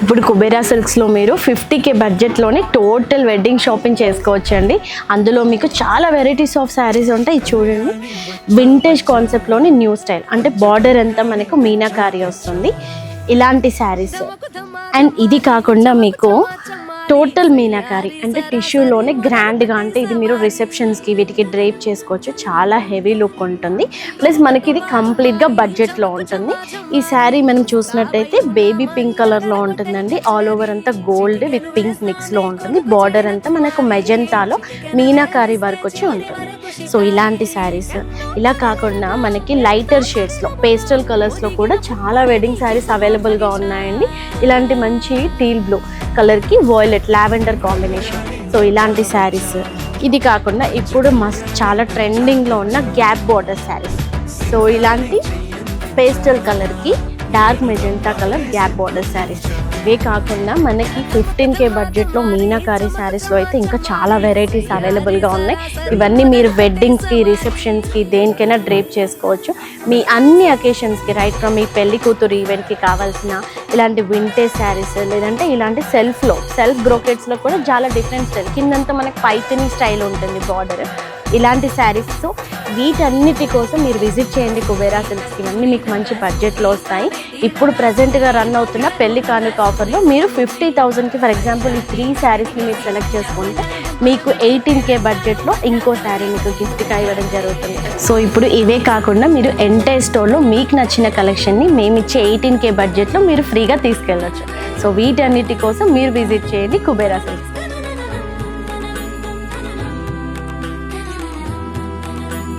ఇప్పుడు కుబేరా సిల్క్స్లో మీరు 50K బడ్జెట్లోనే టోటల్ వెడ్డింగ్ షాపింగ్ చేసుకోవచ్చండి. అందులో మీకు చాలా వెరైటీస్ ఆఫ్ శారీస్ ఉంటాయి. చూడండి, వింటేజ్ కాన్సెప్ట్లోని న్యూ స్టైల్, అంటే బార్డర్ అంతా మనకు మీనాకారి వస్తుంది, ఇలాంటి శారీస్. అండ్ ఇది కాకుండా మీకు టోటల్ మీనాకారి అంటే టిష్యూలోనే గ్రాండ్గా, అంటే ఇది మీరు రిసెప్షన్స్కి వీటికి డ్రైప్ చేసుకోవచ్చు. చాలా హెవీ లుక్ ఉంటుంది. ప్లస్ మనకి ఇది కంప్లీట్గా బడ్జెట్లో ఉంటుంది. ఈ శారీ మనం చూసినట్టయితే బేబీ పింక్ కలర్లో ఉంటుందండి. ఆల్ ఓవర్ అంతా గోల్డ్ విత్ పింక్ మిక్స్లో ఉంటుంది. బార్డర్ అంతా మనకు మెజెంటాలో మీనాకారి వర్క్ వచ్చి ఉంటుంది. సో ఇలాంటి శారీస్, ఇలా కాకుండా మనకి లైటర్ షేడ్స్లో పేస్టల్ కలర్స్లో కూడా చాలా వెడ్డింగ్ శారీస్ అవైలబుల్గా ఉన్నాయండి. ఇలాంటి మంచి టీల్ బ్లూ కలర్కి వాయిలెట్ లావెండర్ కాంబినేషన్. సో ఇలాంటి శారీస్. ఇది కాకుండా ఇప్పుడు చాలా ట్రెండింగ్లో ఉన్న గ్యాప్ బార్డర్ శారీస్. సో ఇలాంటి పేస్టల్ కలర్కి dark magenta colour gap border saris. ఇవే కాకుండా మనకి 15K బడ్జెట్లో మీనాకారి శారీస్లో అయితే ఇంకా చాలా వెరైటీస్ అవైలబుల్గా ఉన్నాయి. ఇవన్నీ మీరు వెడ్డింగ్స్కి, రిసెప్షన్స్కి, దేనికైనా డ్రేప్ చేసుకోవచ్చు. మీ అన్ని అకేషన్స్కి, రైట్ ఫ్రమ్ మీ పెళ్లి కూతురు ఈవెంట్కి కావాల్సిన ఇలాంటి వింటేజ్ శారీస్, లేదంటే ఇలాంటి సెల్ఫ్ బ్రోకెట్స్లో కూడా చాలా డిఫరెంట్ స్టైల్, కిందంతా మనకి పైథనీ స్టైల్ ఉంటుంది బార్డర్, ఇలాంటి శారీస్. సో వీటన్నిటి కోసం మీరు విజిట్ చేయండి కుబేరా సిల్క్స్కి. ఇవన్నీ మీకు మంచి బడ్జెట్లో వస్తాయి. ఇప్పుడు ప్రజెంట్గా రన్ అవుతున్న పెళ్లి కానుక ఆఫర్లో మీరు 50,000కి ఫర్ ఎగ్జాంపుల్ ఈ 3 శారీస్ని మీరు సెలెక్ట్ చేసుకుంటే మీకు 18K బడ్జెట్లో ఇంకో శారీ మీకు గిఫ్ట్గా ఇవ్వడం జరుగుతుంది. సో ఇప్పుడు ఇవే కాకుండా మీరు ఎంటైర్ స్టోర్లో మీకు నచ్చిన కలెక్షన్ని మేమిచ్చే 18K బడ్జెట్లో మీరు ఫ్రీగా తీసుకెళ్ళచ్చు. సో వీటన్నిటి కోసం మీరు విజిట్ చేయండి కుబేరా సిల్క్స్.